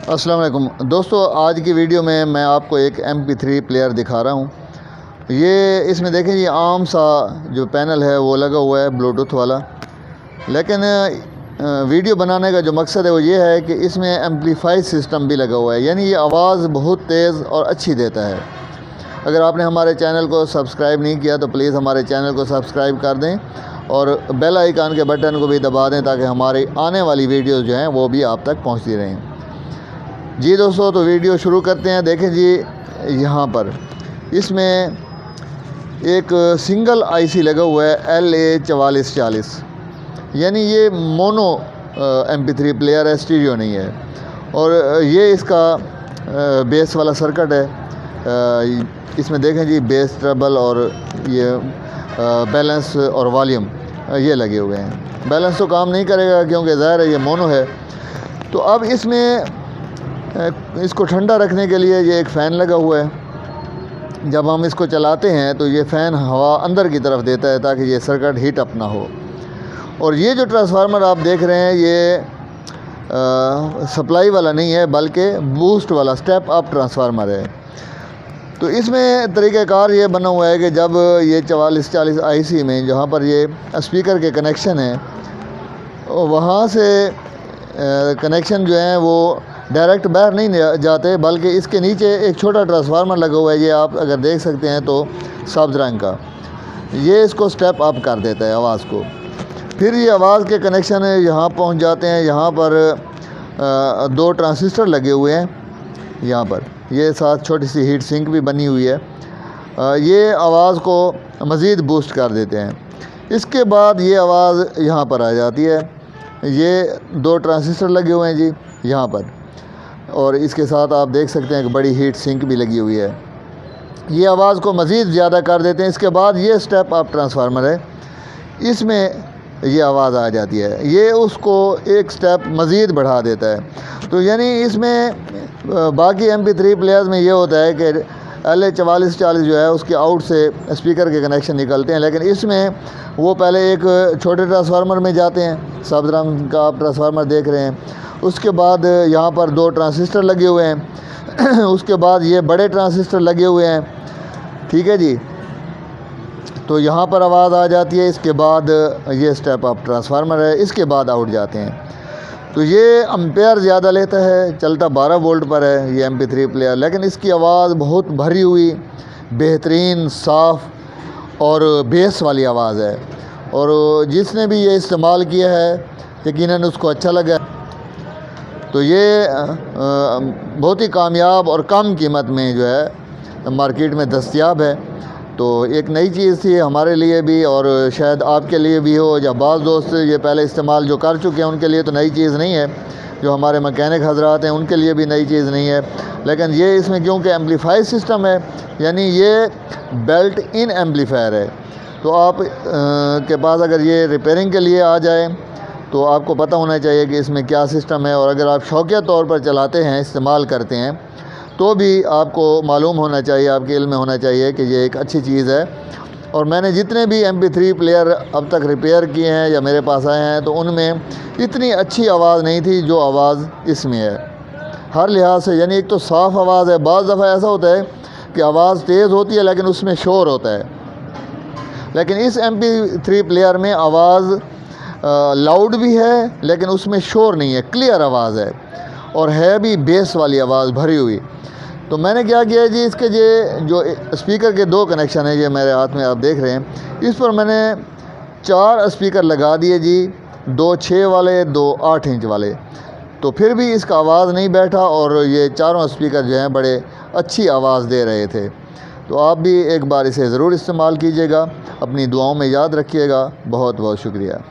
अस्सलाम वालेकुम दोस्तों, आज की वीडियो में मैं आपको एक MP3 प्लेयर दिखा रहा हूँ। ये इसमें देखें, ये आम सा जो पैनल है वो लगा हुआ है ब्लूटूथ वाला, लेकिन वीडियो बनाने का जो मकसद है वो ये है कि इसमें एम्पलीफाई सिस्टम भी लगा हुआ है, यानी ये आवाज़ बहुत तेज़ और अच्छी देता है। अगर आपने हमारे चैनल को सब्सक्राइब नहीं किया तो प्लीज़ हमारे चैनल को सब्सक्राइब कर दें और बेल आइकन के बटन को भी दबा दें ताकि हमारी आने वाली वीडियोज़ जो हैं वो भी आप तक पहुँचती रहें। जी दोस्तों, तो वीडियो शुरू करते हैं। देखें जी, यहाँ पर इसमें एक सिंगल आईसी लगा हुआ है LA4440, यानी ये मोनो MP3 प्लेयर है, स्टीरियो नहीं है। और ये इसका बेस वाला सर्किट है। इसमें देखें जी, बेस, ट्रबल और ये बैलेंस और वॉल्यूम ये लगे हुए हैं। बैलेंस तो काम नहीं करेगा क्योंकि ज़ाहिर है ये मोनो है। तो अब इसमें इसको ठंडा रखने के लिए ये एक फ़ैन लगा हुआ है। जब हम इसको चलाते हैं तो ये फ़ैन हवा अंदर की तरफ देता है ताकि ये सर्किट हीट अप ना हो। और ये जो ट्रांसफार्मर आप देख रहे हैं ये सप्लाई वाला नहीं है बल्कि बूस्ट वाला स्टेप अप ट्रांसफार्मर है। तो इसमें तरीक़ाकार ये बना हुआ है कि जब ये 4440 आईसी में जहाँ पर ये स्पीकर के कनेक्शन है वहाँ से कनेक्शन जो है वो डायरेक्ट बाहर नहीं जाते, बल्कि इसके नीचे एक छोटा ट्रांसफार्मर लगा हुआ है। ये आप अगर देख सकते हैं तो सब्ज़ रंग का, ये इसको स्टेप अप कर देता है आवाज़ को। फिर ये आवाज़ के कनेक्शन यहाँ पहुँच जाते हैं। यहाँ पर 2 ट्रांजिस्टर लगे हुए हैं। यहाँ पर ये साथ छोटी सी हीट सिंक भी बनी हुई है। ये आवाज़ को मज़ीद बूस्ट कर देते हैं। इसके बाद ये आवाज़ यहाँ पर आ जाती है। ये 2 ट्रांजिस्टर लगे हुए हैं जी यहाँ पर, और इसके साथ आप देख सकते हैं कि बड़ी हीट सिंक भी लगी हुई है। ये आवाज़ को मज़ीद ज़्यादा कर देते हैं। इसके बाद ये स्टेप अप ट्रांसफार्मर है, इसमें ये आवाज़ आ जाती है, ये उसको एक स्टेप मज़ीद बढ़ा देता है। तो यानी इसमें बाकी MP3 प्लेयर्स में ये होता है कि LA4440 जो है उसके आउट से स्पीकर के कनेक्शन निकलते हैं, लेकिन इसमें वो पहले एक छोटे ट्रांसफार्मर में जाते हैं। सब्ज़ रंग का आप ट्रांसफार्मर देख रहे हैं। उसके बाद यहाँ पर 2 ट्रांजिस्टर लगे हुए हैं। उसके बाद ये बड़े ट्रांजिस्टर लगे हुए हैं, ठीक है जी। तो यहाँ पर आवाज़ आ जाती है। इसके बाद ये स्टेप अप ट्रांसफार्मर है, इसके बाद आउट जाते हैं। तो ये एम्पेयर ज़्यादा लेता है, चलता 12 वोल्ट पर है ये MP3 प्लेयर, लेकिन इसकी आवाज़ बहुत भरी हुई, बेहतरीन, साफ़ और बेस वाली आवाज़ है। और जिसने भी ये इस्तेमाल किया है यकीनन उसको अच्छा लगा। तो ये बहुत ही कामयाब और कम कीमत में जो है मार्केट में दस्तयाब है। तो एक नई चीज़ थी हमारे लिए भी और शायद आपके लिए भी हो, या बाज़ दोस्त ये पहले इस्तेमाल जो कर चुके हैं उनके लिए तो नई चीज़ नहीं है। जो हमारे मैकेनिक हजरात हैं उनके लिए भी नई चीज़ नहीं है। लेकिन ये इसमें क्योंकि एम्पलीफाई सिस्टम है, यानी ये बेल्ट इन एम्पलीफायर है, तो आप के पास अगर ये रिपेयरिंग के लिए आ जाए तो आपको पता होना चाहिए कि इसमें क्या सिस्टम है। और अगर आप शौकिया तौर पर चलाते हैं, इस्तेमाल करते हैं, तो भी आपको मालूम होना चाहिए, आपके इल्म में होना चाहिए कि ये एक अच्छी चीज़ है। और मैंने जितने भी MP3 प्लेयर अब तक रिपेयर किए हैं या मेरे पास आए हैं तो उनमें इतनी अच्छी आवाज़ नहीं थी जो आवाज़ इसमें है, हर लिहाज से। यानी एक तो साफ़ आवाज़ है, बाज़ दफ़ा ऐसा होता है कि आवाज़ तेज़ होती है लेकिन उसमें शोर होता है, लेकिन इस MP3 प्लेयर में आवाज़ लाउड भी है लेकिन उसमें शोर नहीं है, क्लियर आवाज़ है और है भी बेस वाली आवाज़ भरी हुई। तो मैंने क्या किया जी, इसके ये जो स्पीकर के 2 कनेक्शन है, ये मेरे हाथ में आप देख रहे हैं, इस पर मैंने 4 स्पीकर लगा दिए जी, 2 6 वाले, 2 8 इंच वाले। तो फिर भी इसका आवाज़ नहीं बैठा और ये चारों स्पीकर जो हैं बड़े अच्छी आवाज़ दे रहे थे। तो आप भी एक बार इसे ज़रूर इस्तेमाल कीजिएगा, अपनी दुआओं में याद रखिएगा। बहुत बहुत शुक्रिया।